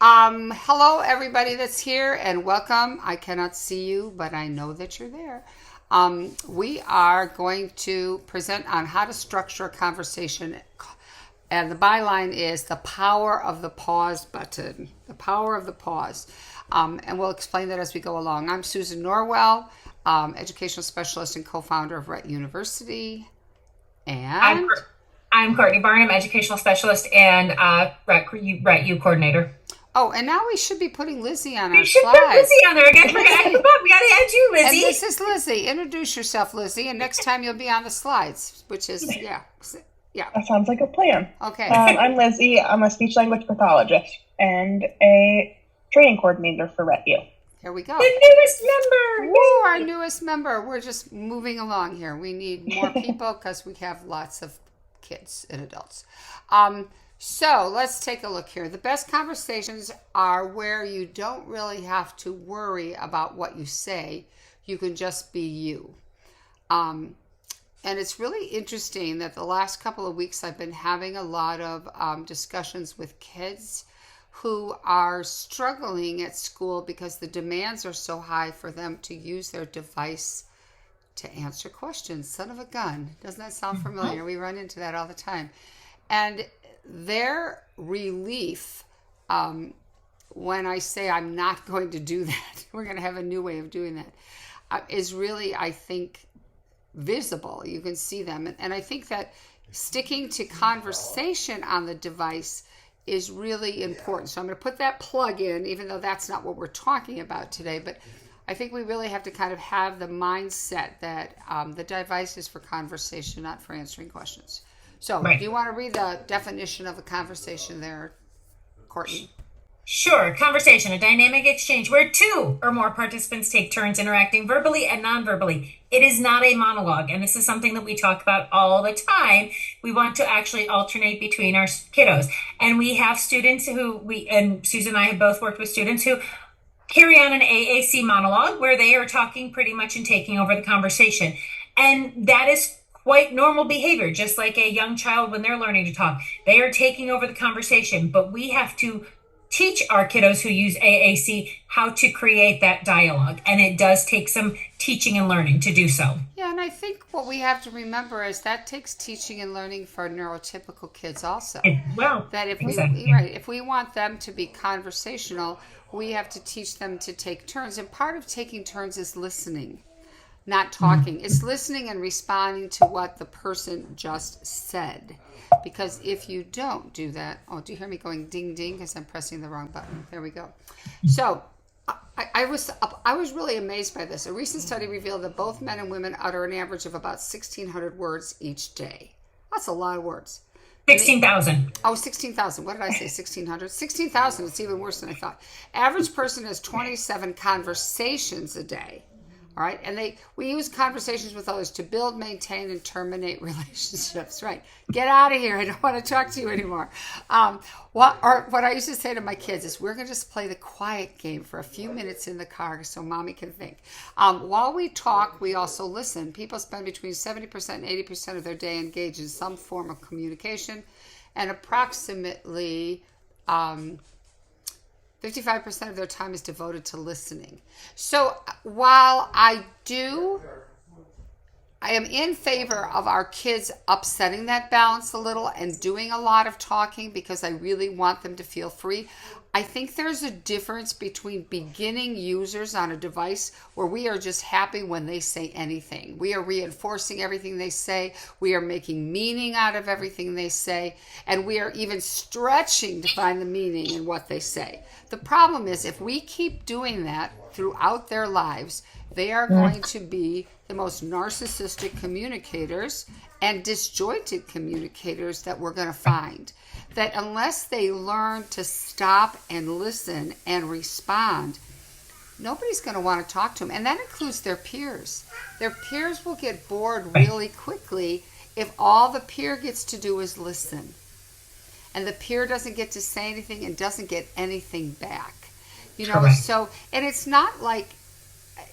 Hello, everybody that's here, and welcome. I cannot see you, but I know that you're there. We are going to present on how to structure a conversation, and the byline is the power of the pause button. The power of the pause. And we'll explain that as we go along. I'm Susan Norwell, educational specialist and co-founder of Rett University. I'm And I'm Courtney Barnum, educational specialist and Rett U coordinator. oh, and now we should be putting Lizzie on We our should put slides. Lizzie on there again. Lizzie. We got to add you, And this Lizzie. is Lizzie. Introduce yourself, Lizzie, and next time you'll be on the slides, which is, yeah. That sounds like a plan. Okay. I'm Lizzie. I'm a speech language pathologist and a training coordinator for Rett U. Here we go. The newest member. Woo, our newest member. We're just moving along here. We need more people because we have lots of kids and adults. So let's take a look here. The best conversations are where you don't really have to worry about what you say. You can just be you. And it's really interesting that the last couple of weeks I've been having a lot of discussions with kids who are struggling at school because the demands are so high for them to use their device to answer questions. Son of a gun. Doesn't that sound familiar? We run into that all the time. And their relief when I say I'm not going to do that, we're going to have a new way of doing that, is really, I think, visible. You can see them. And I think that sticking to conversation on the device is really important. So I'm going to put that plug in, even though that's not what we're talking about today. But I think we really have to kind of have the mindset that the device is for conversation, not for answering questions. So Right. do you want to read the definition of a conversation there, Courtney? Sure. Conversation, a dynamic exchange where two or more participants take turns interacting verbally and non-verbally. It is not a monologue, and this is something that we talk about all the time. We want to actually alternate between our kiddos, and we have students and Susan and I have both worked with students who carry on an AAC monologue where they are talking pretty much and taking over the conversation, and that is quite normal behavior, just like a young child when they're learning to talk. They are taking over the conversation, but we have to teach our kiddos who use AAC how to create that dialogue. And it does take some teaching and learning to do so. Yeah, and I think what we have to remember is that takes teaching and learning for neurotypical kids also. Well, That exactly. if we want them to be conversational, we have to teach them to take turns. And part of taking turns is listening, not talking. It's listening and responding to what the person just said. Because if you don't do that, oh, do you hear me going ding ding because I'm pressing the wrong button? There we go. So I was really amazed by this. A recent study revealed that both men and women utter an average of about 1,600 words each day. That's a lot of words. 16,000. Oh, 16,000. What did I say? 1,600? 16,000. It's even worse than I thought. Average person has 27 conversations a day. All right. And we use conversations with others to build, maintain, and terminate relationships. Right. Get out of here. I don't want to talk to you anymore. What I used to say to my kids is we're going to just play the quiet game for a few minutes in the car so mommy can think. While we talk, we also listen. People spend between 70% and 80% of their day engaged in some form of communication, and approximately 55% of their time is devoted to listening. So while I am in favor of our kids upsetting that balance a little and doing a lot of talking because I really want them to feel free, I think there's a difference between beginning users on a device where we are just happy when they say anything. We are reinforcing everything they say. We are making meaning out of everything they say. And we are even stretching to find the meaning in what they say. The problem is if we keep doing that throughout their lives, they are going to be the most narcissistic communicators and disjointed communicators that we're going to find. That unless they learn to stop and listen and respond, nobody's going to want to talk to them. And that includes their peers. Their peers will get bored really quickly if all the peer gets to do is listen. And the peer doesn't get to say anything and doesn't get anything back. Correct. So, and it's not like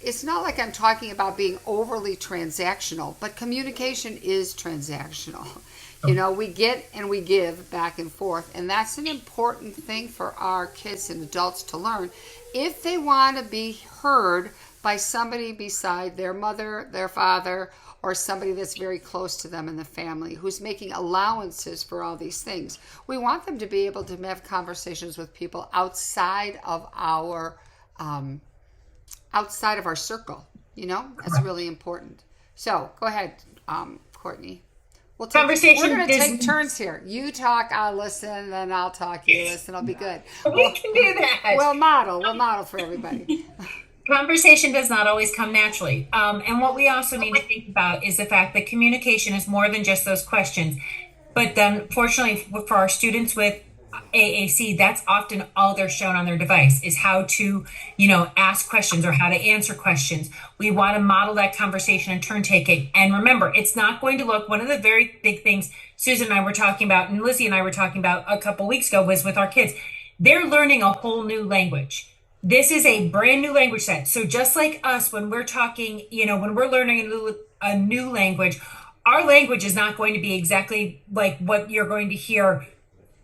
it's not like I'm talking about being overly transactional, but communication is transactional. We get and we give back and forth, and that's an important thing for our kids and adults to learn if they want to be heard by somebody beside their mother, their father, or somebody that's very close to them in the family who's making allowances for all these things. We want them to be able to have conversations with people outside of our circle. That's really important. So go ahead, Courtney. We're going to take turns here. You talk, I'll listen, then I'll talk, you listen. It'll be good. We can do that. We'll model for everybody. Conversation does not always come naturally. And what we also need to think about is the fact that communication is more than just those questions. But then, fortunately, for our students with AAC, that's often all they're shown on their device is how to, ask questions or how to answer questions. We want to model that conversation and turn taking. And remember, it's not going to look, one of the very big things Susan and I were talking about, and Lizzie and I were talking about a couple weeks ago was with our kids. They're learning a whole new language. This is a brand new language set. So just like us, when we're talking, when we're learning a new language, our language is not going to be exactly like what you're going to hear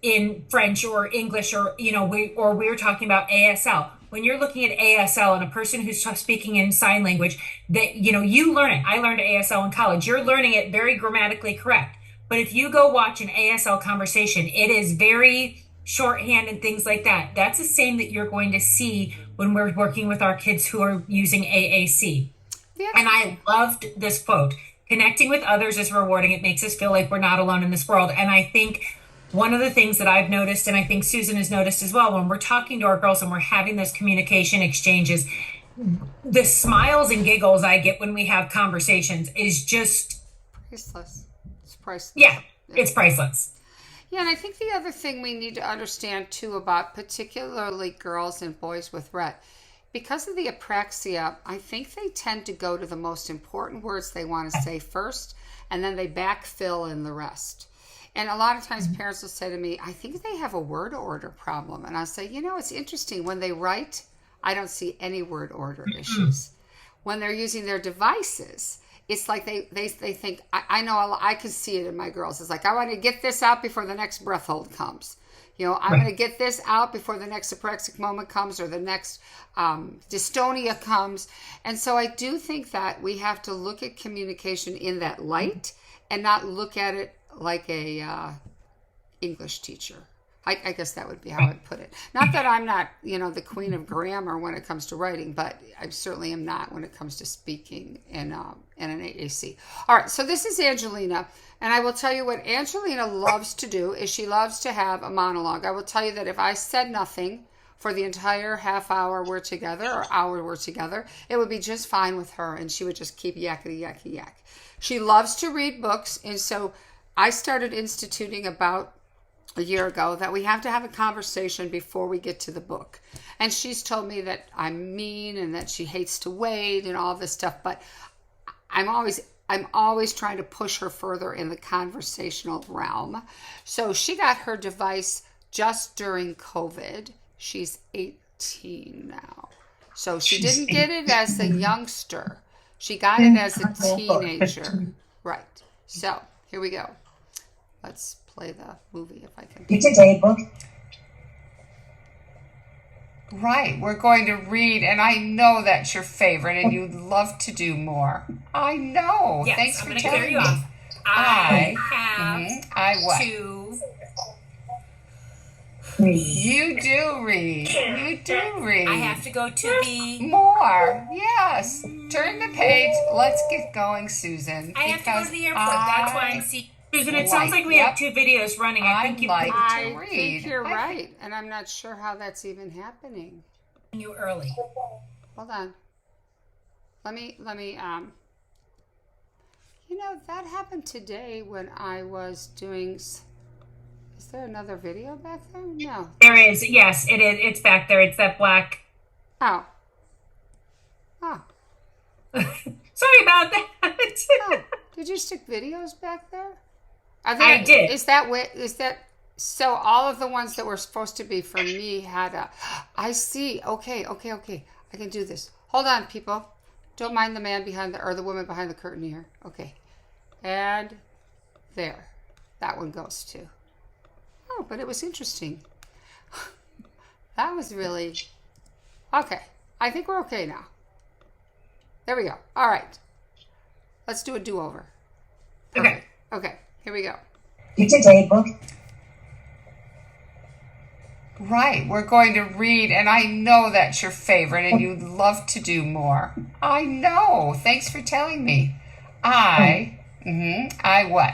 in French or English or, we're talking about ASL. When you're looking at ASL and a person who's speaking in sign language, that, you learn it. I learned ASL in college. You're learning it very grammatically correct. But if you go watch an ASL conversation, it is very shorthand and things like that. That's the same that you're going to see when we're working with our kids who are using AAC. Yeah. And I loved this quote, connecting with others is rewarding. It makes us feel like we're not alone in this world. And I think one of the things that I've noticed, and I think Susan has noticed as well, when we're talking to our girls and we're having those communication exchanges, the smiles and giggles I get when we have conversations is just priceless. It's priceless. Yeah, it's priceless. Yeah, and I think the other thing we need to understand too about particularly girls and boys with Rett, because of the apraxia, I think they tend to go to the most important words they want to say first, and then they backfill in the rest. And a lot of times parents will say to me, I think they have a word order problem. And I'll say, it's interesting. When they write, I don't see any word order issues. When they're using their devices, it's like they think, I know, I can see it in my girls. It's like, I want to get this out before the next breath hold comes. I'm going to get this out before the next apraxic moment comes or the next dystonia comes. And so I do think that we have to look at communication in that light and not look at it like a English teacher. I guess that would be how I'd put it. Not that I'm not, the queen of grammar when it comes to writing, but I certainly am not when it comes to speaking in an AAC. All right, so this is Angelina, and I will tell you what Angelina loves to do is she loves to have a monologue. I will tell you that if I said nothing for the entire half hour we're together or hour we're together, it would be just fine with her, and she would just keep yakety, yakety, yak. She loves to read books, and so I started instituting about a year ago that we have to have a conversation before we get to the book. And she's told me that I'm mean and that she hates to wait and all this stuff, but I'm always trying to push her further in the conversational realm. So she got her device just during COVID. She's 18 now. So she didn't get it as a youngster. She got it as a teenager. Right. So here we go. Let's play the movie if I can. Today book. Right, we're going to read, and I know that's your favorite, and you'd love to do more. I know. Yes, thanks I'm for gonna telling clear me. you off. I have I what? to Read. You do read. You do read. I have to go to the. More. Yes. Turn the page. Let's get going, Susan. I have to go to the airport. That's why I'm seeing. Susan, it sounds like we have two videos running. I think I think you're right, and I'm not sure how that's even happening. You early. Hold on. Let me. That happened today when I was doing. Is there another video back there? No. There is. Yes, it is. It's back there. It's that black. Oh. Sorry about that. Oh. Did you stick videos back there? I did. Is that so? All of the ones that were supposed to be from me had a. I see. Okay. I can do this. Hold on, people. Don't mind the man behind or the woman behind the curtain here. Okay. And there. That one goes too. Oh, but it was interesting. That was really... Okay. I think we're okay now. There we go. All right. Let's do a do-over. Okay. Okay. Here we go. Today book. Right. We're going to read, and I know that's your favorite, and you'd love to do more. I know. Thanks for telling me. I what?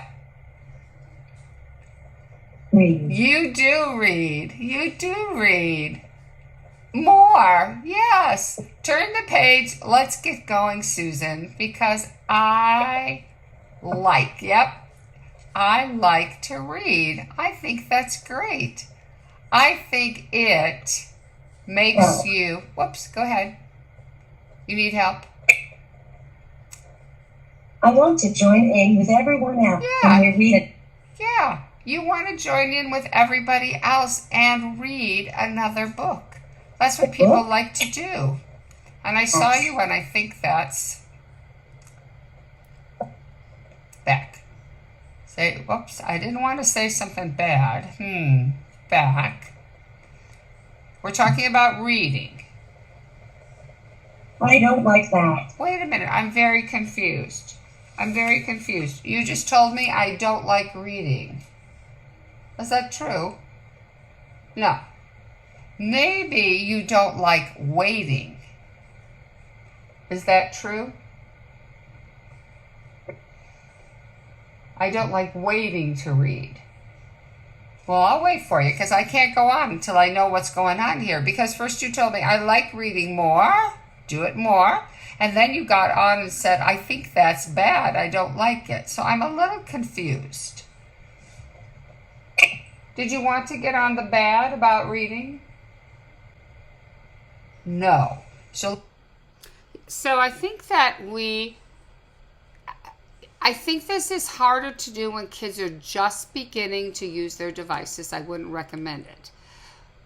Read. You do read. You do read. More. Yes. Turn the page. Let's get going, Susan, because I like to read. I think that's great. I think it makes you... Whoops, go ahead. You need help? I want to join in with everyone else. Yeah. When we read it. Yeah. You want to join in with everybody else and read another book. That's what people like to do. And I saw you, and I think that's... Back. Say, whoops, I didn't want to say something bad. Back. We're talking about reading. I don't like that. Wait a minute, I'm very confused. You just told me I don't like reading. Is that true? No. Maybe you don't like waiting. Is that true? I don't like waiting to read. Well, I'll wait for you because I can't go on until I know what's going on here. Because first you told me I like reading more, do it more. And then you got on and said, I think that's bad. I don't like it. So I'm a little confused. Did you want to get on the bad about reading? No. So I think that I think this is harder to do when kids are just beginning to use their devices. I wouldn't recommend it.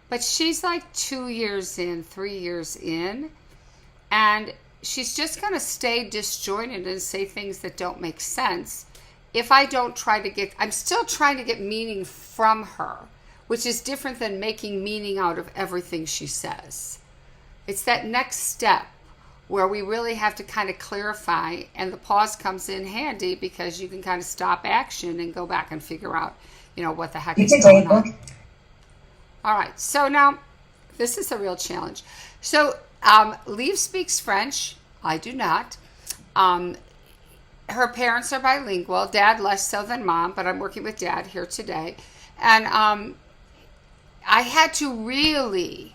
But she's like 2 years in, 3 years in, and she's just going to stay disjointed and say things that don't make sense if I don't I'm still trying to get meaning from her, which is different than making meaning out of everything she says. It's that next step where we really have to kind of clarify, and the pause comes in handy because you can kind of stop action and go back and figure out, what the heck is going on. All right, so now this is a real challenge. So Liv speaks French. I do not. Her parents are bilingual. Dad less so than mom, but I'm working with Dad here today. And I had to really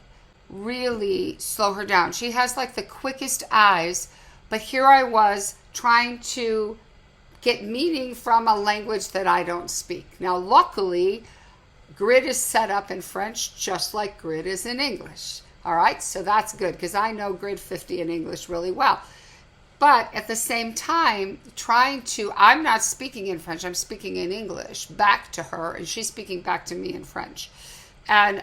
slow her down. She has like the quickest eyes, but here I was trying to get meaning from a language that I don't speak. Now, luckily, grid is set up in French just like grid is in English. All right, so that's good because I know grid 50 in English really well. But at the same time, I'm not speaking in French, I'm speaking in English back to her, and she's speaking back to me in French. And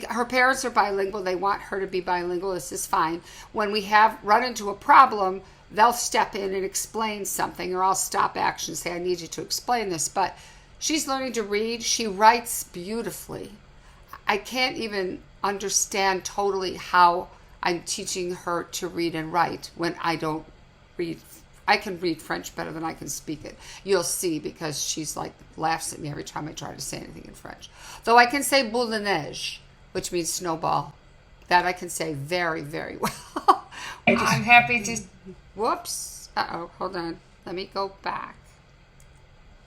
her parents are bilingual. They want her to be bilingual. This is fine. When we run into a problem, they'll step in and explain something, or I'll stop action and say, I need you to explain this. But she's learning to read. She writes beautifully. I can't even understand totally how I'm teaching her to read and write when I don't read. I can read French better than I can speak it. You'll see, because she's like laughs at me every time I try to say anything in French. Though I can say boule de neige, which means snowball. That I can say very, very well. I'm happy to... Whoops. Uh-oh, hold on. Let me go back.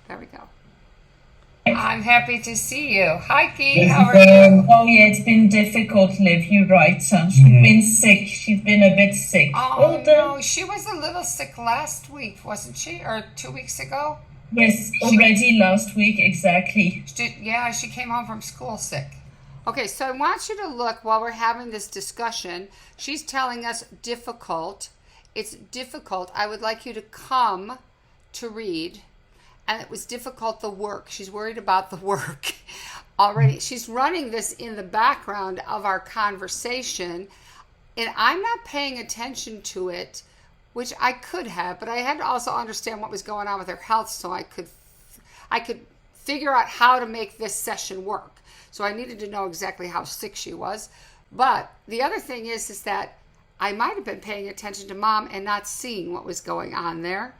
There we go. I'm happy to see you. Hi, Key. How are you? Oh, yeah, it's been difficult, Liv. You're right, son. She's been sick. She's been a bit sick. Oh, no. She was a little sick last week, wasn't she? Or 2 weeks ago? Yes, already last week, exactly. She came home from school sick. Okay, so I want you to look while we're having this discussion. She's telling us difficult. It's difficult. I would like you to come to read. And it was difficult, the work. She's worried about the work already. She's running this in the background of our conversation. and I'm not paying attention to it, which I could have, but I had to also understand what was going on with her health so I could figure out how to make this session work. So I needed to know exactly how sick she was. But the other thing is that I might have been paying attention to Mom and not seeing what was going on there,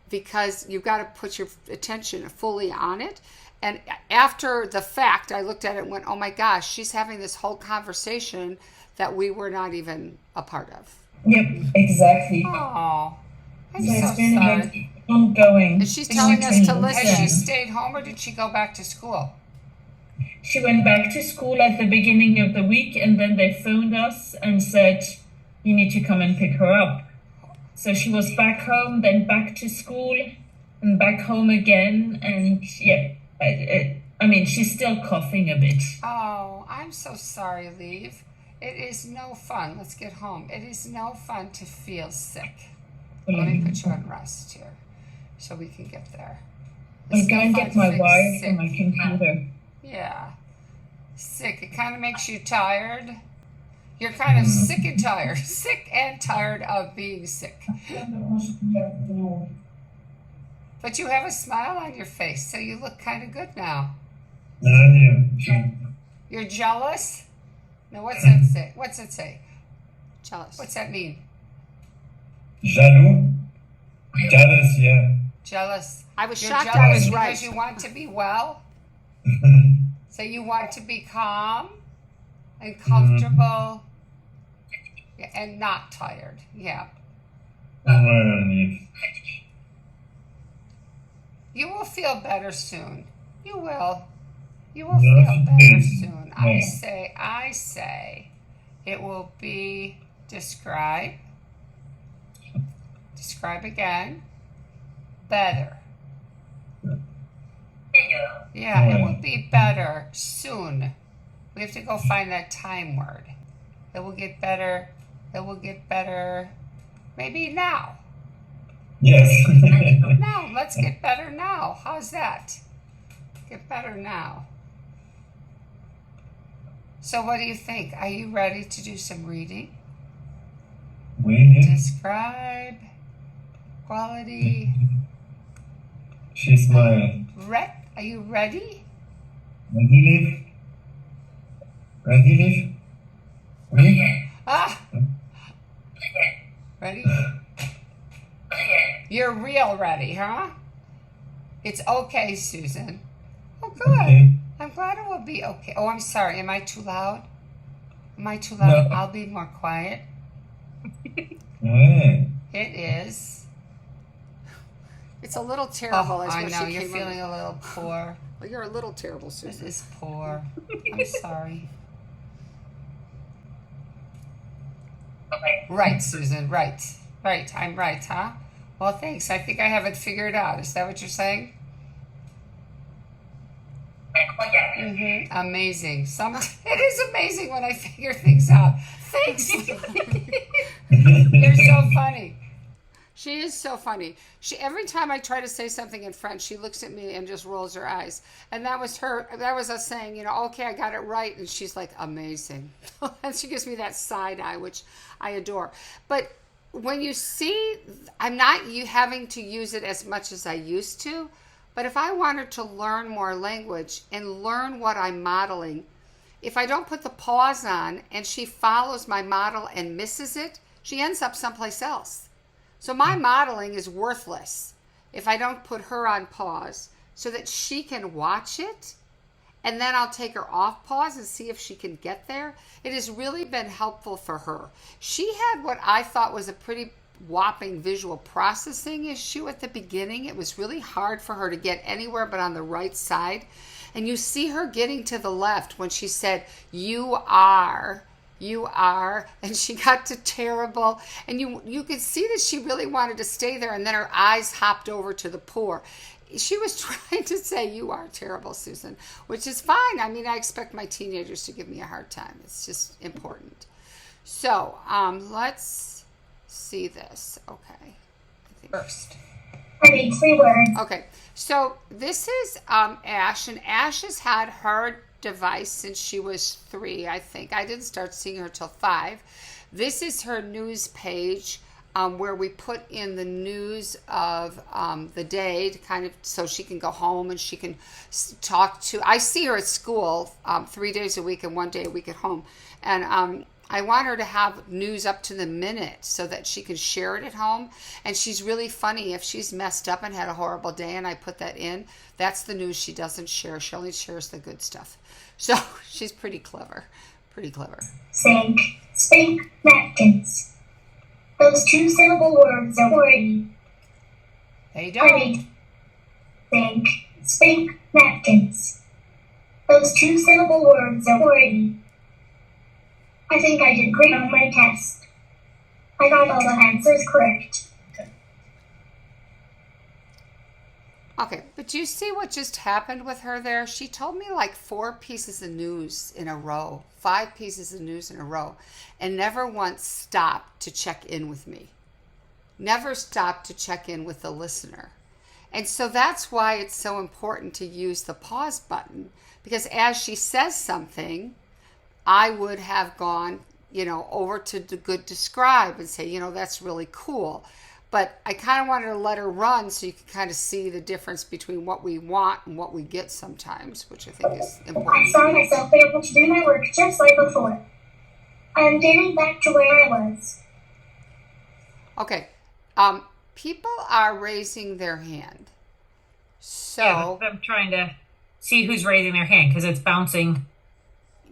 because you've got to put your attention fully on it. And after the fact, I looked at it and went, oh my gosh, she's having this whole conversation that we were not even a part of. Yep, exactly. Oh, I'm So so it's been sorry. ongoing. And she's telling us to listen. Has she Yeah. stayed home or did she go back to school? She went back to school at the beginning of the week, and then they phoned us and said, you need to come and pick her up. So she was back home, then back to school, and back home again. And yeah, I mean, she's still coughing a bit. Oh, I'm so sorry, Leave. It is no fun. Let's get home. It is no fun to feel sick. Let me put you on rest here so we can get there. I'm It's no gonna fun get to my feel wire sick. from my computer. Yeah. Sick. It kind of makes you tired. You're kind of sick and tired. Sick and tired of being sick. But you have a smile on your face, so you look kind of good now. You're jealous? No, what's that say? What's it say? Jealous. What's that mean? Jaloux? Jealous, yeah. Jealous. I was You're shocked jealous I was right. because Because you want to be well. So you want to be calm and comfortable and not tired. Yeah. You will feel better soon. You will. You will feel better soon. I say, it will be describe again, better. Yeah, it will be better soon. We have to go find that time word. It will get better. It will get better. Maybe now. Yes. Now, let's get better now. How's that? Get better now. So what do you think? Are you ready to do some reading? Describe. Quality. She smiled. Rett, are you ready? Ready, Liv? Ready, Liv? Oui? Ah! Ready? You're real ready, huh? It's okay, Susan. Oh, good. Okay. I'm glad it will be okay. Oh, I'm sorry. Am I too loud? Am I too loud? No. I'll be more quiet. Ouais. It is. It's a little terrible. Oh, is I what know. she You're came feeling up a little poor. with. Well, you're a little terrible, This Susan. is poor. I'm sorry. Right, Susan. Right. Right. I'm right, huh? Well, thanks. I think I have it figured out. Is that what you're saying? Mm-hmm. Amazing. It is amazing when I figure things out. Thanks. You're so funny. She is so funny. Every time I try to say something in French, she looks at me and just rolls her eyes. And that was us saying, okay, I got it right. And she's like, amazing. And she gives me that side eye, which I adore. But when you see, I'm not having to use it as much as I used to. But if I wanted to learn more language and learn what I'm modeling, if I don't put the pause on and she follows my model and misses it, she ends up someplace else. So my modeling is worthless if I don't put her on pause so that she can watch it, and then I'll take her off pause and see if she can get there. It has really been helpful for her. She had what I thought was a pretty whopping visual processing issue at the beginning. It was really hard for her to get anywhere but on the right side. And you see her getting to the left when she said, you are, and she got to terrible. And you could see that she really wanted to stay there, and then her eyes hopped over to the poor. She was trying to say, you are terrible, Susan, which is fine. I mean, I expect my teenagers to give me a hard time. It's just important. So let's see this. Okay. I think First. I need 3 words. Okay, so this is Ash, and Ash has had her device since she was 3, I think. I didn't start seeing her till 5. This is her news page, where we put in the news of the day to kind of so she can go home and she can talk to. I see her at school 3 days a week and 1 day a week at home, and I want her to have news up to the minute so that she can share it at home. And she's really funny. If she's messed up and had a horrible day and I put that in, that's the news she doesn't share. She only shares the good stuff. So she's pretty clever. Pretty clever. Sink, spink, napkins. Those 2-syllable words are wordy. They I don't. read. Sink, spink, napkins. Those 2-syllable words are wordy. I think I did great on my test. I got all the answers correct. Okay, but do you see what just happened with her there? She told me like 4 pieces of news in a row, 5 pieces of news in a row, and never once stopped to check in with me. Never stopped to check in with the listener. And so that's why it's so important to use the pause button, because as she says something, I would have gone, over to the good describe and say, that's really cool. But I kind of wanted to let her run so you can kind of see the difference between what we want and what we get sometimes, which I think is I important. saw myself able to do my work just like before. I am getting back to where I was. Okay. People are raising their hand. So, Yeah, I'm trying to see who's raising their hand because it's bouncing.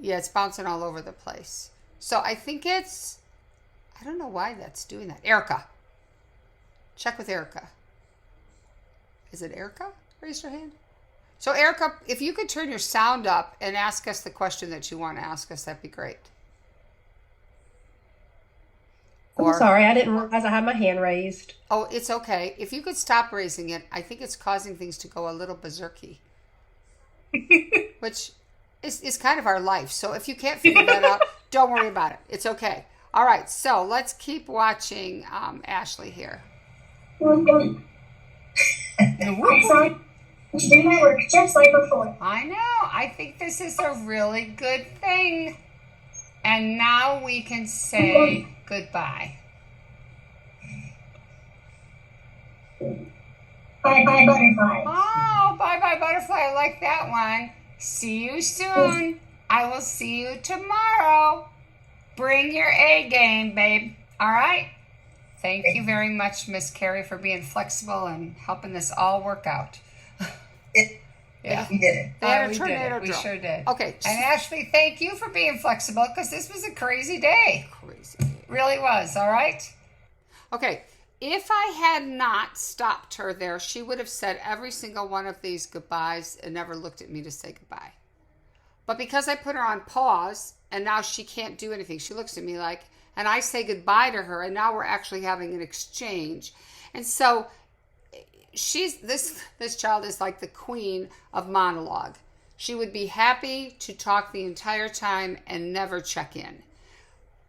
yeah, it's bouncing all over the place. So I think I don't know why that's doing that. Erica. Check with Erica. Is it Erica? Raise your hand. So Erica, if you could turn your sound up and ask us the question that you want to ask us, that'd be great. I'm sorry, I didn't realize I had my hand raised. Oh, it's okay. If you could stop raising it, I think it's causing things to go a little berserky. Which is kind of our life. So if you can't figure that out, don't worry about it. It's okay. All right, so let's keep watching Ashley here. I saw to do my work just like before. I know. I think this is a really good thing. And now we can say goodbye. Bye-bye, butterfly. Oh, bye-bye, butterfly. I like that one. See you soon. I will see you tomorrow. Bring your A game, babe. All right? Thank you very much, Miss Carrie, for being flexible and helping this all work out. Yeah. We did it. They had a we tornado did. We drill. sure did. Okay. And Ashley, thank you for being flexible because this was a crazy day. Crazy. Really was, all right? Okay. If I had not stopped her there, she would have said every single one of these goodbyes and never looked at me to say goodbye. But because I put her on pause and now she can't do anything, she looks at me like, and I say goodbye to her, and now we're actually having an exchange. And so this child is like the queen of monologue. She would be happy to talk the entire time and never check in.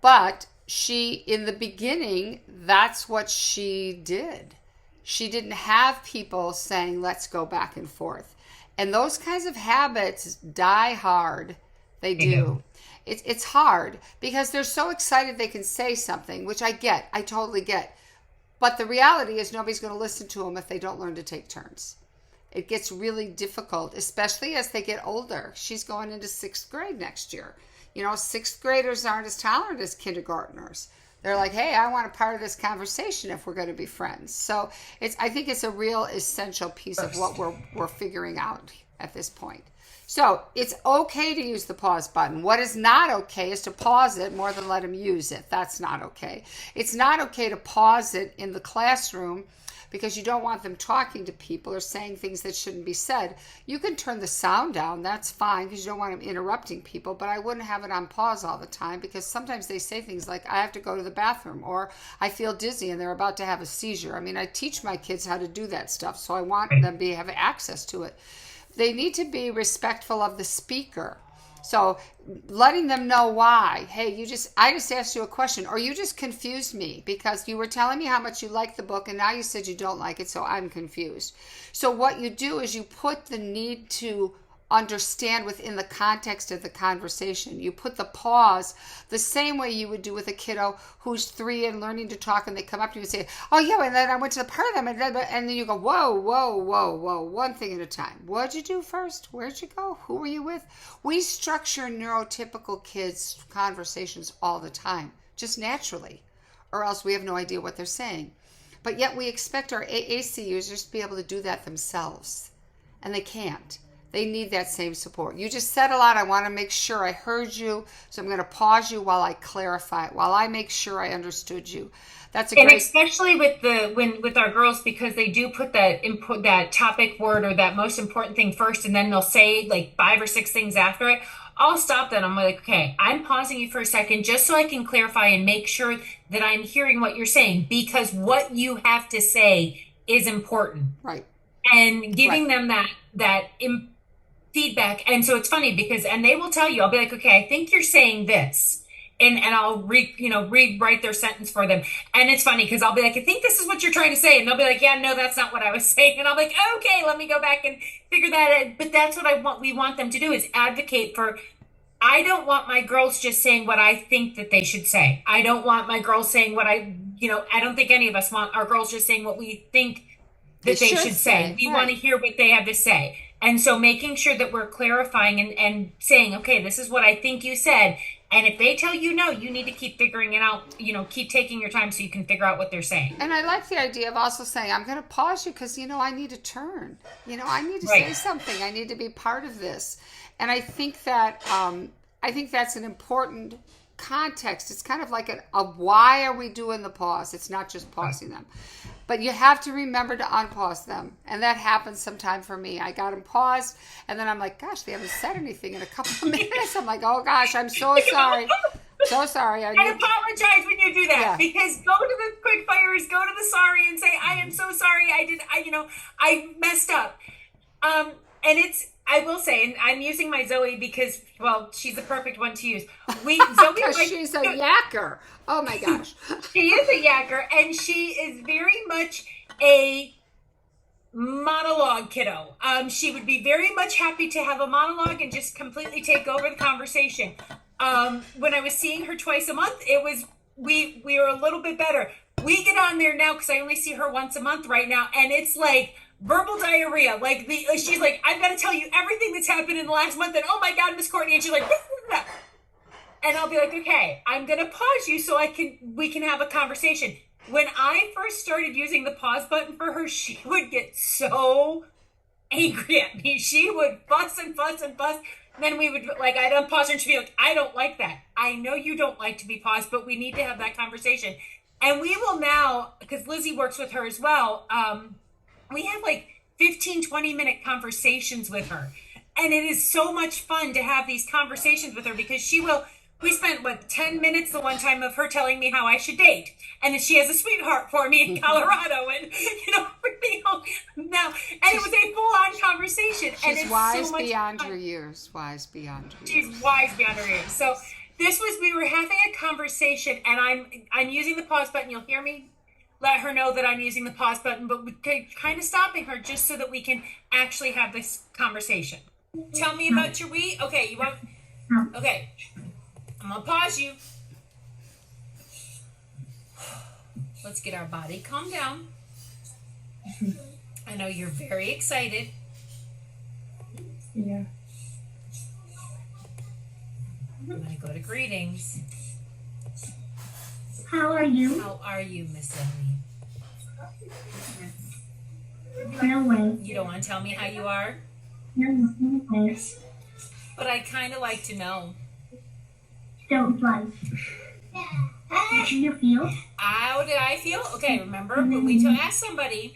But in the beginning, that's what she did. She didn't have people saying, let's go back and forth. And those kinds of habits die hard. They do. It's hard because they're so excited they can say something, which I totally get. But the reality is nobody's going to listen to them if they don't learn to take turns. It gets really difficult, especially as they get older. She's going into 6th grade next year. 6th graders aren't as tolerant as kindergartners. They're like, hey, I want a part of this conversation if we're going to be friends. So I think it's a real essential piece of what we're figuring out at this point. So it's okay to use the pause button. What is not okay is to pause it more than let them use it. That's not okay. It's not okay to pause it in the classroom because you don't want them talking to people or saying things that shouldn't be said. You can turn the sound down. That's fine because you don't want them interrupting people, but I wouldn't have it on pause all the time because sometimes they say things like, I have to go to the bathroom, or I feel dizzy and they're about to have a seizure. I mean, I teach my kids how to do that stuff, so I want them to have access to it. They need to be respectful of the speaker. So letting them know why. Hey, I just asked you a question, or you just confused me because you were telling me how much you like the book and now you said you don't like it, so I'm confused. So what you do is you put the need to understand within the context of the conversation. You put the pause the same way you would do with a kiddo who's 3 and learning to talk, and they come up to you and say, oh yeah, and then I went to the park, and then you go, whoa, whoa, whoa, whoa, one thing at a time. What'd you do first? Where'd you go? Who were you with? We structure neurotypical kids' conversations all the time, just naturally, or else we have no idea what they're saying. But yet we expect our AAC users to be able to do that themselves, and they can't. They need that same support. You just said a lot. I want to make sure I heard you, so I'm going to pause you while I clarify, while I make sure I understood you. That's a And great. especially with our girls, because they do put that topic word or that most important thing first, and then they'll say like 5 or 6 things after it. I'll stop that. I'm like, okay, I'm pausing you for a second just so I can clarify and make sure that I'm hearing what you're saying, because what you have to say is important. Right. And giving them that feedback. And so it's funny because, and they will tell you, I'll be like, okay, I think you're saying this. And I'll rewrite their sentence for them. And it's funny because I'll be like, I think this is what you're trying to say. And they'll be like, yeah, no, that's not what I was saying. And I'll be like, okay, let me go back and figure that out. But that's what we want them to do, is advocate for. I don't want my girls just saying what I think that they should say. I don't want my girls saying what I don't think any of us want our girls just saying what we think that they should say. We want to hear what they have to say. And so making sure that we're clarifying and saying, okay, this is what I think you said. And if they tell you no, you need to keep figuring it out, keep taking your time so you can figure out what they're saying. And I like the idea of also saying, I'm going to pause you because, I need a turn. I need to say something. I need to be part of this. And I think that's an important context. It's kind of like a why are we doing the pause? It's not just pausing them. But you have to remember to unpause them. And that happens sometime for me. I got them paused, and then I'm like, gosh, they haven't said anything in a couple of minutes. I'm like, oh, gosh, I'm so sorry. So sorry. I apologize when you do that, because go to the quick fires, go to the sorry and say, I am so sorry. I messed up. I will say, and I'm using my Zoe because, well, she's the perfect one to use. Zoe, she's a yacker. Oh my gosh. She is a yacker, and she is very much a monologue kiddo. She would be very much happy to have a monologue and just completely take over the conversation. When I was seeing her twice a month, we were a little bit better. We get on there now because I only see her once a month right now, and it's like verbal diarrhea. Like she's like, I've got to tell you everything that's happened in the last month, and oh my God, Miss Courtney, and she's like, and I'll be like, okay, I'm gonna pause you so we can have a conversation. When I first started using the pause button for her, she would get so angry at me. She would fuss and fuss and fuss. And then we would I'd unpause her, and she'd be like, I don't like that. I know you don't like to be paused, but we need to have that conversation. And we will now, because Lizzie works with her as well, we have 15, 20-minute conversations with her. And it is so much fun to have these conversations with her, because we spent 10 minutes the one time of her telling me how I should date. And then she has a sweetheart for me in Colorado, and everything else now. And it was a full-on conversation. She's wise beyond her years. Wise beyond her years. She's wise beyond her years. So we were having a conversation, and I'm using the pause button. You'll hear me let her know that I'm using the pause button, but kind of stopping her just so that we can actually have this conversation. Tell me about your week. Okay, you want? Okay, I'm gonna pause you. Let's get our body calm down. I know you're very excited. Yeah. I'm gonna go to greetings. How are you? How are you, Miss Emily? Run away. You don't want to tell me how you are? No, But I kind of like to know. don't fight. How do you feel? How did I feel? Okay, remember when we ask somebody,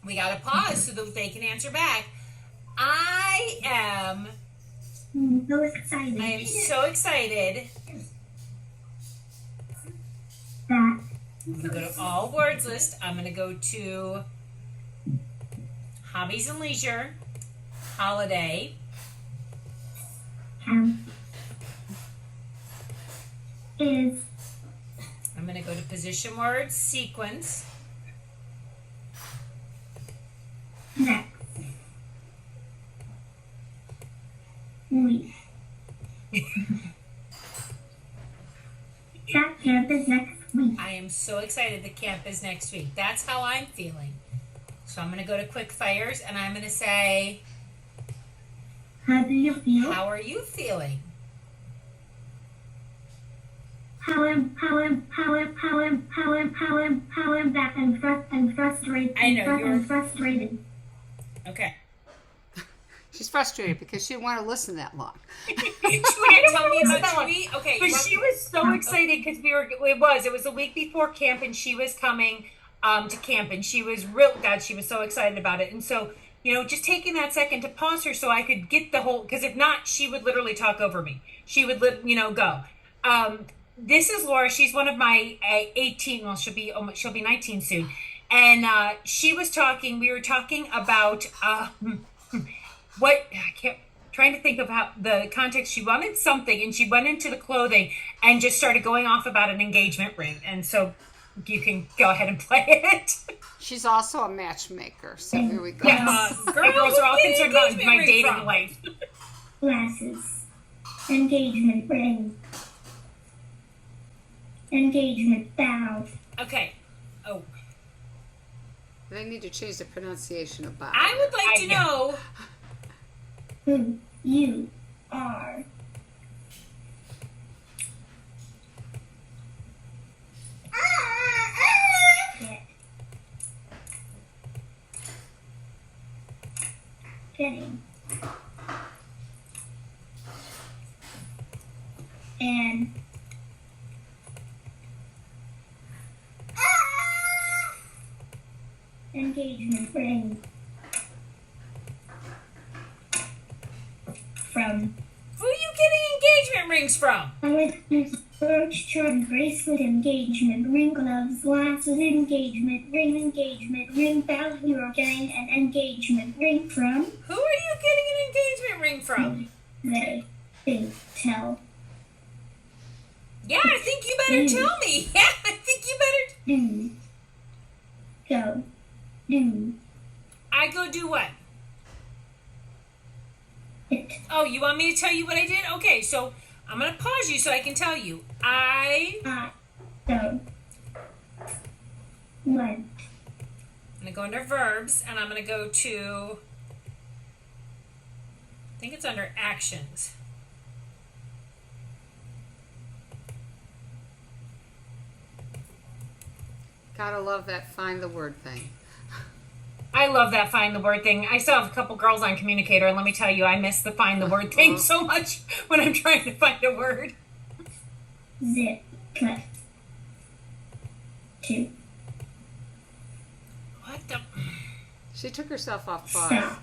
we got to pause so that they can answer back. I am So excited. I am so excited. That I'm going to go to all words list. I'm going to go to hobbies and leisure, holiday, is I'm going to go to position words, sequence, next. week. That camp is next week. I am so excited the camp is next week. That's how I'm feeling. So I'm going to go to quick fires and I'm going to say, How do you feel? how are you feeling? How am back and frustrated. I know, you're- frustrated. Okay. She's frustrated because she didn't want to listen that long. You want to tell me about Tweet? Okay. But she was so excited because it was the week before camp and she was coming to camp and she was she was so excited about it. And so, just taking that second to pause her so I could get the whole, because if not, she would literally talk over me. She would, go. This is Laura. She's one of my 18, well, she'll be 19 soon. And we were talking about trying to think of how the context. She wanted something and she went into the clothing and just started going off about an engagement ring. And so you can go ahead and play it. She's also a matchmaker, so here we go. Girls are all concerned about my dating life. Glasses. Engagement ring. Engagement bow. Okay. Oh, They need to change the pronunciation of Bob. I would like to know. Who you are. Getting. And engagement ring. From Who are you getting engagement rings from? birch charm bracelet, engagement ring, gloves, glasses, engagement ring, bow, hero gang, and engagement ring from Who are you getting an engagement ring from? they tell Yeah, I think you better tell me. Yeah, I think you better. do go do I go do what? it. Oh, you want me to tell you what I did? Okay, so I'm going to pause you so I can tell you. I go went I'm going to go under verbs and I'm going to go to, I think it's under actions. Gotta love that find the word thing. I love that find the word thing. I still have a couple girls on communicator, and let me tell you, I miss the find the word thing so much when I'm trying to find a word. zip cut 2 What the? She took herself off pause. stop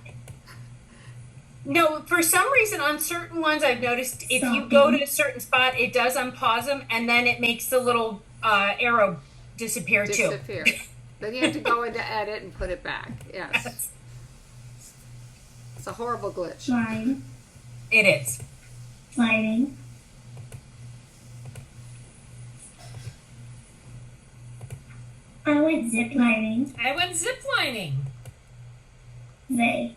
No, for some reason on certain ones I've noticed if you go to a certain spot, it does unpause them, and then it makes the little arrow disappear too. Disappear. Then you have to go into edit and put it back. Yes. It's a horrible glitch. slide It is. sliding I went zip lining. I went ziplining. They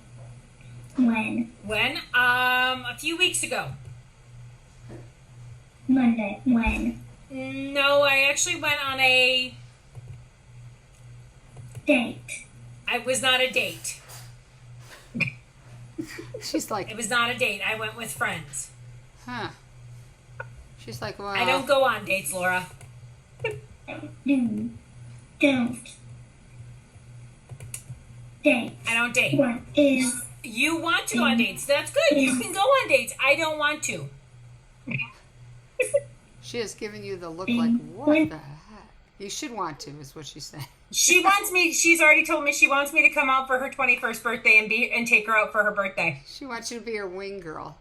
when When? A few weeks ago. Monday when No, I actually went on a. date It was not a date. She's like, It was not a date. I went with friends. huh. She's like, well, I don't go on dates, Laura. do don't date. I don't date. What is You want to go on dates. That's good. You can go on dates. I don't want to. she is giving you the look like, what the heck? You should want to, is what she's saying. She wants me. She's already told me she wants me to come out for her 21st birthday and take her out for her birthday. She wants you to be her wing girl.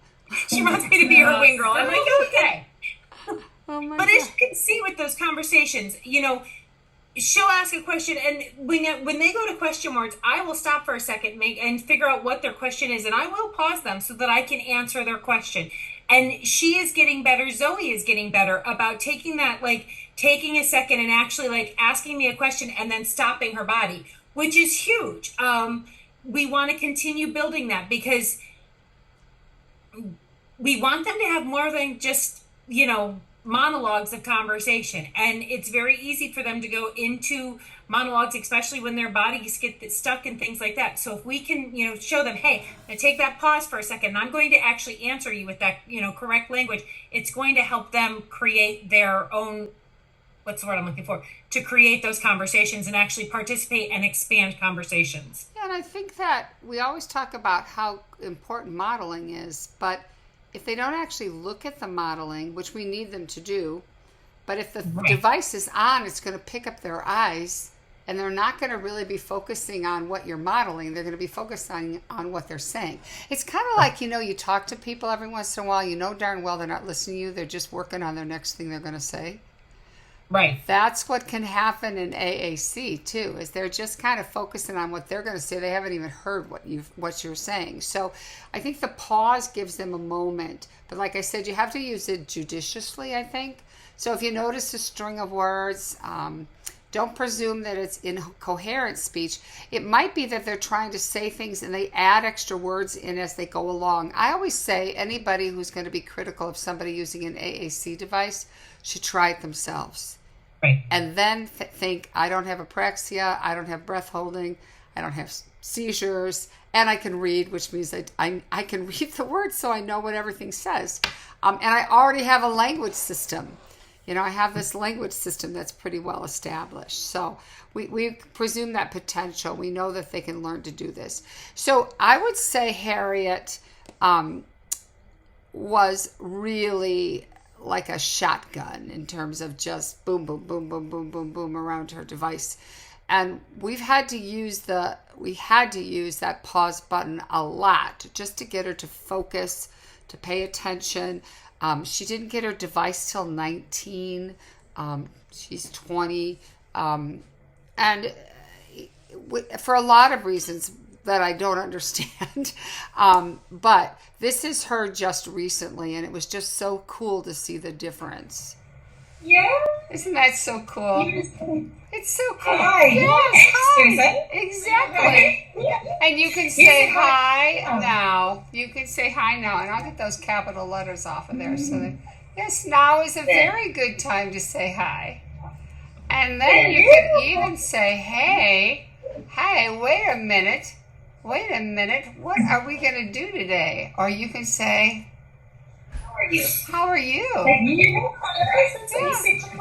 She wants me to be her wing girl. I'm like, okay. Oh my But God. as you can see with those conversations, she'll ask a question, and when they go to question words, I will stop for a second and figure out what their question is, and I will pause them so that I can answer their question. And she is getting better. Zoe is getting better about taking a second and actually asking me a question and then stopping her body, which is huge. We want to continue building that because we want them to have more than just, monologues of conversation. And it's very easy for them to go into monologues, especially when their bodies get stuck and things like that. So if we can, show them, hey, now take that pause for a second, and I'm going to actually answer you with that, correct language, it's going to help them create their own, what's the word I'm looking for, to create those conversations and actually participate and expand conversations. Yeah, and I think that we always talk about how important modeling is, but if they don't actually look at the modeling, which we need them to do, but if the device is on, it's going to pick up their eyes, and they're not going to really be focusing on what you're modeling. They're going to be focusing on what they're saying. It's kind of like, you talk to people every once in a while, darn well they're not listening to you. They're just working on their next thing they're going to say. Right. That's what can happen in AAC too, is they're just kind of focusing on what they're going to say. They haven't even heard what you're saying. So I think the pause gives them a moment. But like I said, you have to use it judiciously, I think. So if you notice a string of words, don't presume that it's incoherent speech. It might be that they're trying to say things and they add extra words in as they go along. I always say anybody who's going to be critical of somebody using an AAC device should try it themselves. Right. And then think, I don't have apraxia, I don't have breath holding, I don't have seizures, and I can read, which means I can read the words so I know what everything says. And I already have a language system. I have this language system that's pretty well established. So we presume that potential. We know that they can learn to do this. So I would say Harriet was really like a shotgun in terms of just boom, boom, boom, boom, boom, boom, boom around her device. And we had to use that pause button a lot just to get her to focus, to pay attention. She didn't get her device till 19. She's 20. And for a lot of reasons that I don't understand. But this is her just recently, and it was just so cool to see the difference. Yeah. Isn't that so cool? It's so cool. Hi. Yes, hi. Susan. Exactly. Yeah. And you can say hi now. You can say hi now, and I'll get those capital letters off of there. So that, yes, now is a very good time to say hi. And then you can even say, hey, wait a minute, what are we going to do today? Or you can say, how are you? Yeah.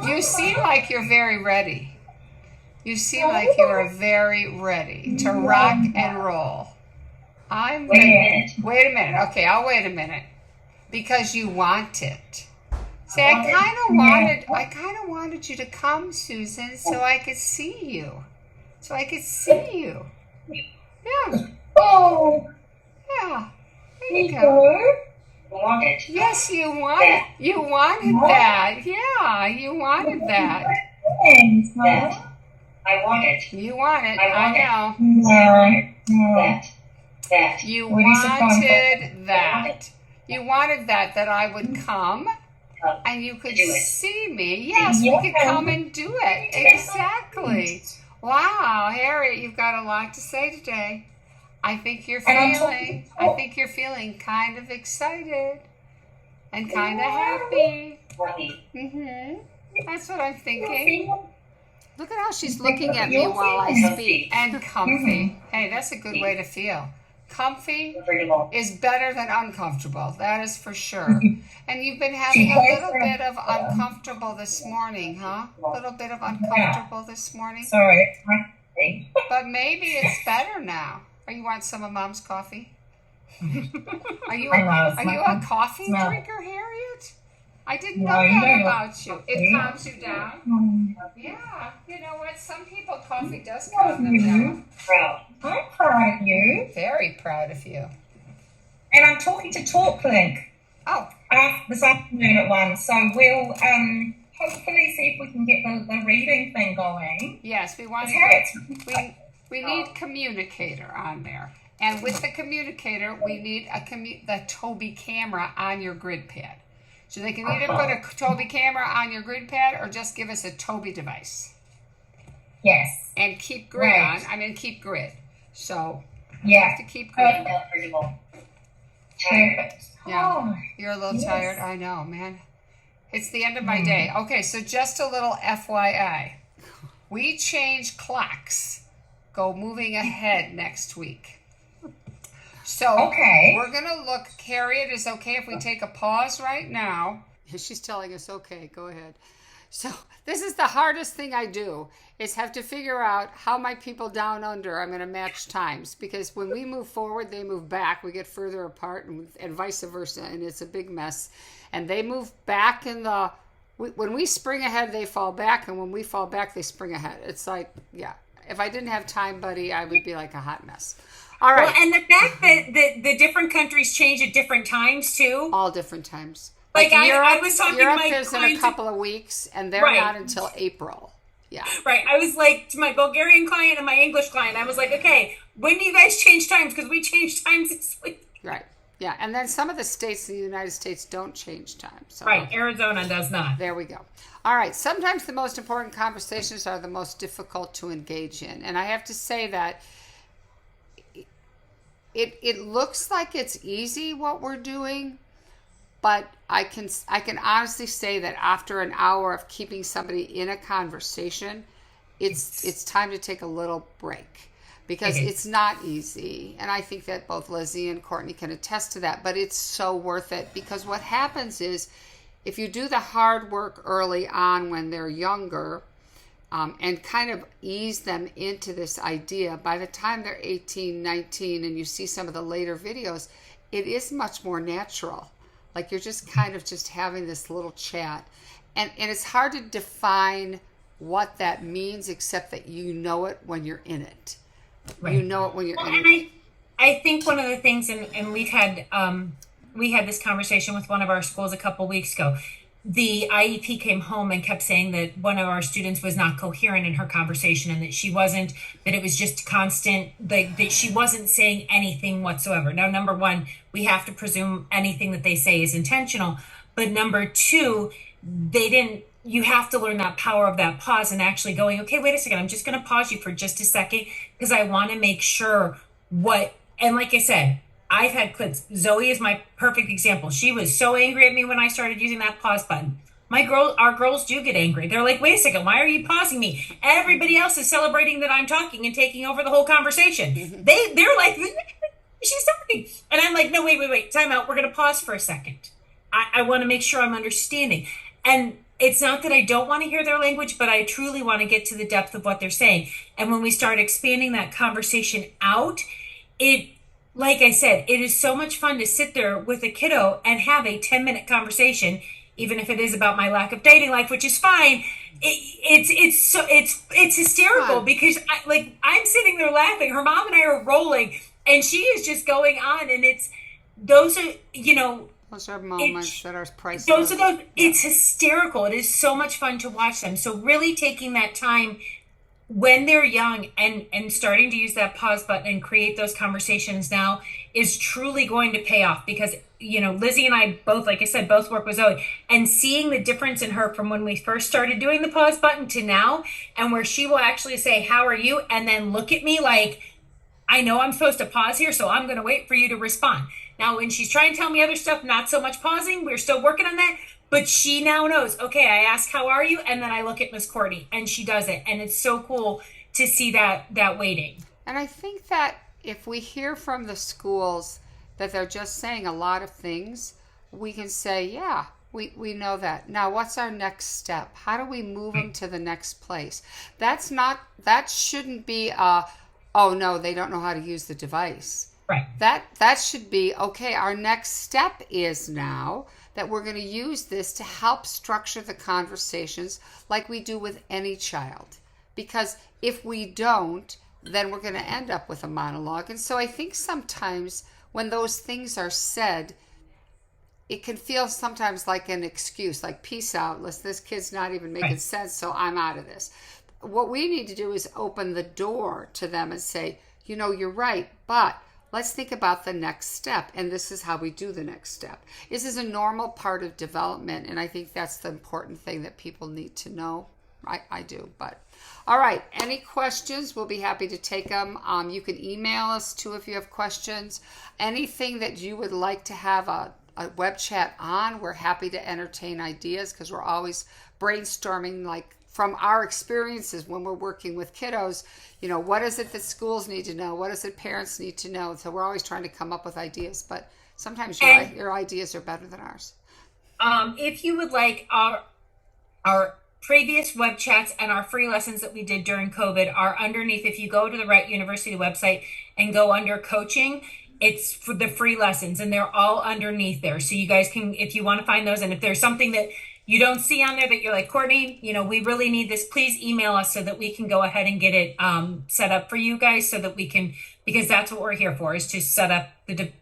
You seem like you're very ready. You seem like you are very ready to rock and roll. Wait a minute. Okay, I'll wait a minute. Because you want it. Say, I kind of wanted you to come, Susan, so I could see you. Yeah. Oh. Yeah. There you go. Want it. Yes, you wanted that. Yeah, you wanted that. That. I want it. You want it. I know. That. You wanted that. You wanted that I would come and you could see me. Yes, we could come and do it. Exactly. Wow, Harriet, you've got a lot to say today. I think you're feeling kind of excited and kind of happy. That's what I'm thinking. Look at how she's looking at me while I speak. And comfy. Hey, that's a good way to feel. Comfy is better than uncomfortable. That is for sure. And you've been having a little bit of uncomfortable this morning, huh? A little bit of uncomfortable this morning. Sorry. But maybe it's better now. Or you want some of Mom's coffee? Are you a coffee drinker, Harriet? I didn't know that about you. It calms you down. Yeah. You know what? Some people, coffee does calm them down. Proud. I'm proud of you. Very proud of you. And I'm talking to TalkLink. Oh. This afternoon at 1. So we'll hopefully see if we can get the reading thing going. Yes, we want we need communicator on there. And with the communicator, we need the Tobii camera on your grid pad. So they can either put a Tobii camera on your grid pad or just give us a Tobii device. Yes. And keep grid on. Keep grid. So you have to keep grid. Tired. Yeah. Oh, You're a little yes. tired. I know, man. It's the end of my day. Okay, so just a little FYI. We change clocks. Go moving ahead next week. So Okay. we're going to look, Carrie, it is okay if we take a pause right now. She's telling us, okay, go ahead. So this is the hardest thing I do, is have to figure out how my people down under I'm going to match times, because when we move forward, they move back. We get further apart, and vice versa, and it's a big mess. And they move back when we spring ahead, they fall back, and when we fall back, they spring ahead. It's like, yeah, if I didn't have time, buddy, I would be like a hot mess. All right. Well, and the fact that the different countries change at different times too. All different times. Like I was talking to Europe my is in a clients- couple of weeks, and they're Right. not until April. Yeah. Right. I was like, to my Bulgarian client and my English client, I was like, okay, when do you guys change times? Because we changed times this week. Right. Yeah. And then some of the states in the United States don't change time. So Right. Arizona does not. there we go. All right. Sometimes the most important conversations are the most difficult to engage in. And I have to say that it looks like it's easy what we're doing, but I can honestly say that after an hour of keeping somebody in a conversation, it's time to take a little break, because it's not easy. And I think that both Lizzie and Courtney can attest to that, but it's so worth it, because what happens is if you do the hard work early on when they're younger, and kind of ease them into this idea, by the time they're 18, 19, and you see some of the later videos, it is much more natural. Like you're just kind of just having this little chat. And it's hard to define what that means, except that you know it when you're in it. Right. You know it when you're in it. I think one of the things, and we had this conversation with one of our schools a couple weeks ago. The IEP came home and kept saying that one of our students was not coherent in her conversation, and that that it was just constant, that she wasn't saying anything whatsoever. Now, number one, we have to presume anything that they say is intentional. But number two, you have to learn that power of that pause and actually going, okay, wait a second, I'm just going to pause you for just a second, because I want to make sure and like I said, I've had clips. Zoe is my perfect example. She was so angry at me when I started using that pause button. Our girls do get angry. They're like, wait a second, why are you pausing me? Everybody else is celebrating that I'm talking and taking over the whole conversation. They're like, she's talking. And I'm like, no, wait, time out. We're going to pause for a second. I want to make sure I'm understanding. And it's not that I don't want to hear their language, but I truly want to get to the depth of what they're saying. And when we start expanding that conversation out, like I said, it is so much fun to sit there with a kiddo and have a 10-minute conversation, even if it is about my lack of dating life, which is fine. It's hysterical, because I'm sitting there laughing. Her mom and I are rolling, and she is just going on, and those are moments that are priceless. It's hysterical. It is so much fun to watch them. So really taking that time when they're young and starting to use that pause button and create those conversations now is truly going to pay off, because Lizzie and I both, like I said, both work with Zoe, and seeing the difference in her from when we first started doing the pause button to now, and where she will actually say, how are you? And then look at me like, I know I'm supposed to pause here, so I'm going to wait for you to respond. Now, when she's trying to tell me other stuff, not so much pausing, we're still working on that. But she now knows, okay, I ask, how are you? And then I look at Miss Courtney, and she does it. And it's so cool to see that waiting. And I think that if we hear from the schools that they're just saying a lot of things, we can say, yeah, we know that. Now, what's our next step? How do we move them to the next place? That shouldn't be, oh no, they don't know how to use the device. Right. That should be, okay, our next step is now that we're going to use this to help structure the conversations like we do with any child. Because if we don't, then we're going to end up with a monologue. And so I think sometimes when those things are said, it can feel sometimes like an excuse, like peace out, this kid's not even making sense, so I'm out of this. What we need to do is open the door to them and say, you're right, but let's think about the next step, and this is how we do the next step. This is a normal part of development, and I think that's the important thing that people need to know. I do, but all right. Any questions? We'll be happy to take them. You can email us too if you have questions. Anything that you would like to have a web chat on, we're happy to entertain ideas because we're always brainstorming, like from our experiences when we're working with kiddos. You know, what is it that schools need to know? What is it parents need to know? So we're always trying to come up with ideas, but sometimes your ideas are better than ours. If you would like our previous web chats and our free lessons that we did during COVID are underneath. If you go to the Rett University website and go under coaching, it's for the free lessons and they're all underneath there. So you guys can, if you want to find those, and if there's something that you don't see on there that you're like, Courtney, you know, we really need this, please email us so that we can go ahead and get it set up for you guys so that we can, because that's what we're here for, is to set up the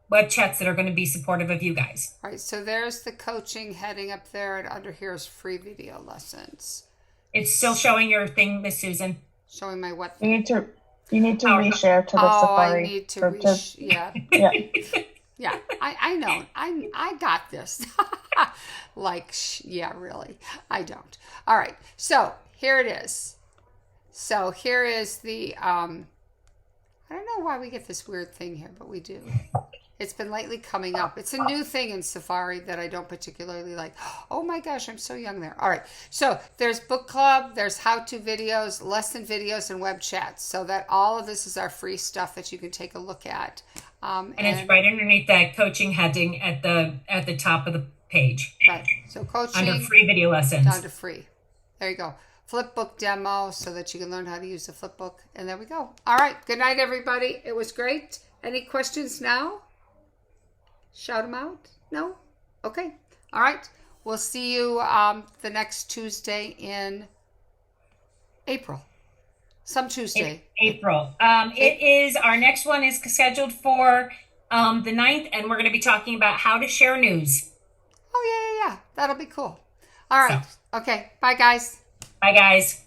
web chats that are going to be supportive of you guys. All right, so there's the coaching heading up there, and under here is free video lessons. It's still showing your thing, Miss Susan. Showing my what? You need to reshare to the Safari. I need to yeah. Yeah. Yeah, I know. I got this. Like, yeah, really. I don't. All right, so here it is. So here is the, I don't know why we get this weird thing here, but we do. It's been lately coming up. It's a new thing in Safari that I don't particularly like. Oh my gosh, I'm so young there. All right. So there's book club, there's how-to videos, lesson videos, and web chats. So that all of this is our free stuff that you can take a look at. And it's right underneath that coaching heading at the top of the page. Right. So coaching. Under free video lessons. Down to free. There you go. Flipbook demo so that you can learn how to use the flipbook. And there we go. All right. Good night, everybody. It was great. Any questions now? Shout them out? No? Okay. All right. We'll see you the next Tuesday in April. Some Tuesday. April. It is, our next one is scheduled for the 9th, and we're going to be talking about how to share news. Oh, yeah. That'll be cool. All right. Okay. Bye, guys. Bye, guys.